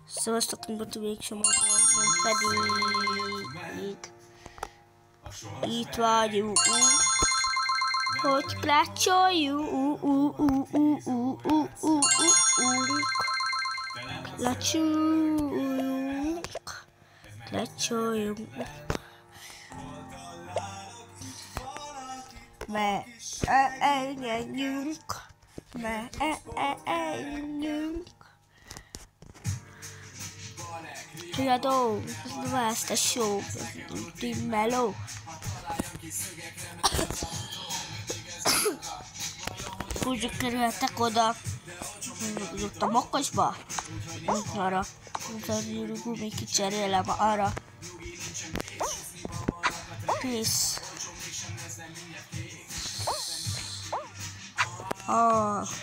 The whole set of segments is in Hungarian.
Szavaztok nyugodtan mégsem van, pedig itt vagyunk, hogy plácsoljunk, plácsoljunk, menjünk. Riadó, választás show, meló. Úgy kerültek oda, ott a makosba, arra, a gumi kicserélem arra. Kész.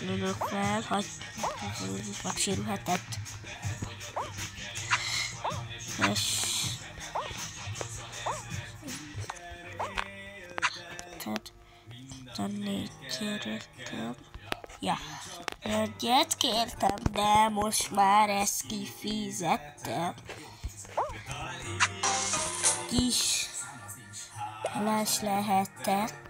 Lőlök fel, hogy megsérülhetett. És tehát 4 kértem. Ja, egyet kértem, de most már ezt kifizettem. Kis halás lehetek.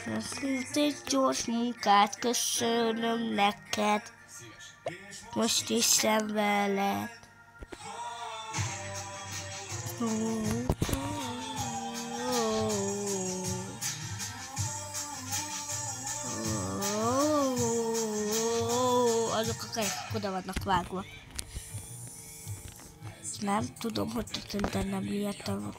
Ez egy gyors munkát, köszönöm neked. Most is szenvedek. Azok a kerekek oda vannak vágva. Nem tudom, hogy szerintem nem ilyettem.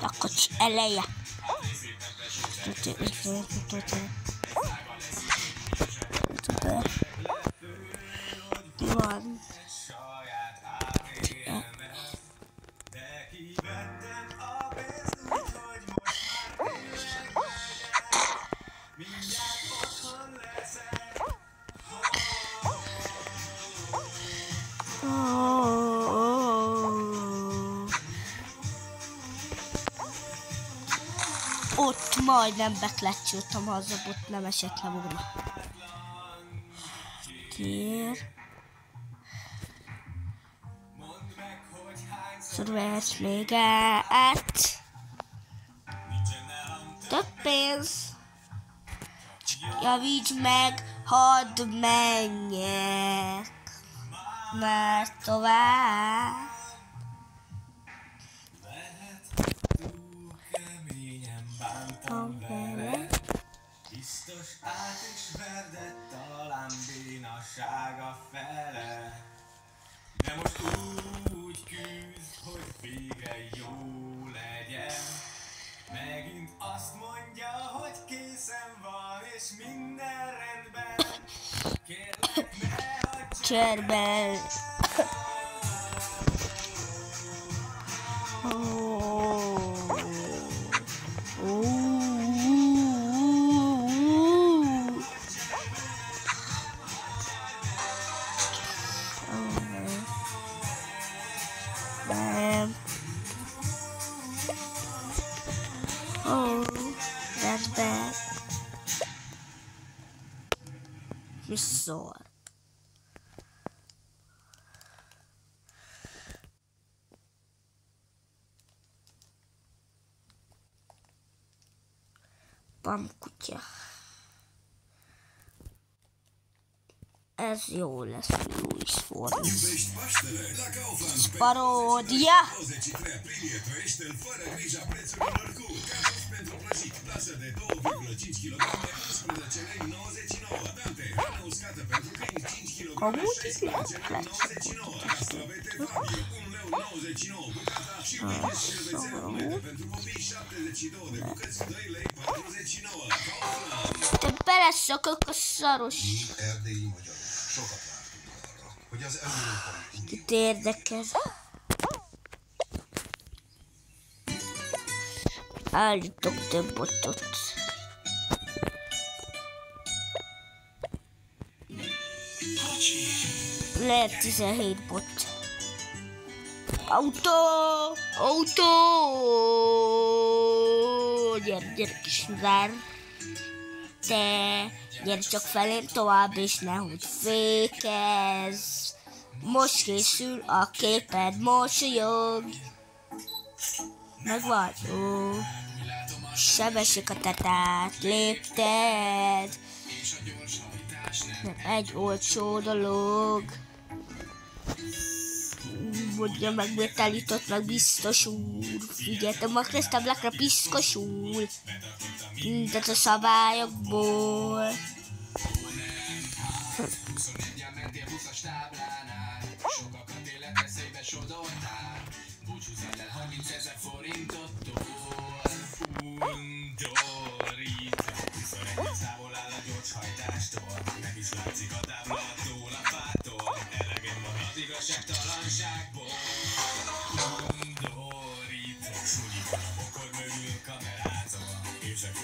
A kocsi eleje. Van. Ott majdnem bekletcsültem, ha az a bot nem esett le volna. Tér. Szorvás még át. Több pénz. Javíts meg, hadd menjek. Már tovább. Biztos átismerdett talán bénassága fele. De most úgy küzd, hogy végre jó legyen. Megint azt mondja, hogy készen van és minden rendben. Kérlek, ne hagyj cserben. Oh, that's bad. Restore. Pamkutya. Ez jó lesz, jó is forni. Paródia! Te beleszakok a szaros. Erdélyi magyarok sokat vártunk arra, Itt érdekel. Állítok több botot. Lehet 17 bot. Autó! Autó! Gyere kis zár. Te gyere csak felém tovább, és nehogy fékezz. Most készül a képed, mosolyog. Megvagy? Ó. Sebessék a tetát, lépted. Nem egy olcsó dolog. Mondja meg, miért állított meg biztos úr. Figyeltem, ma Krista Blackra piszkosul. Mindent a szabályokból. Sokakat életeszébe sodortál. Búcsúzzál el 30 000 forintottól. Undorító. 21 távol áll a gyorshajtástól. Meg is látszik a táblattól, a fától. Elegem van az igazságtalanságból. Undorító. Súlyik a bokor mögül kamerázol. Évsek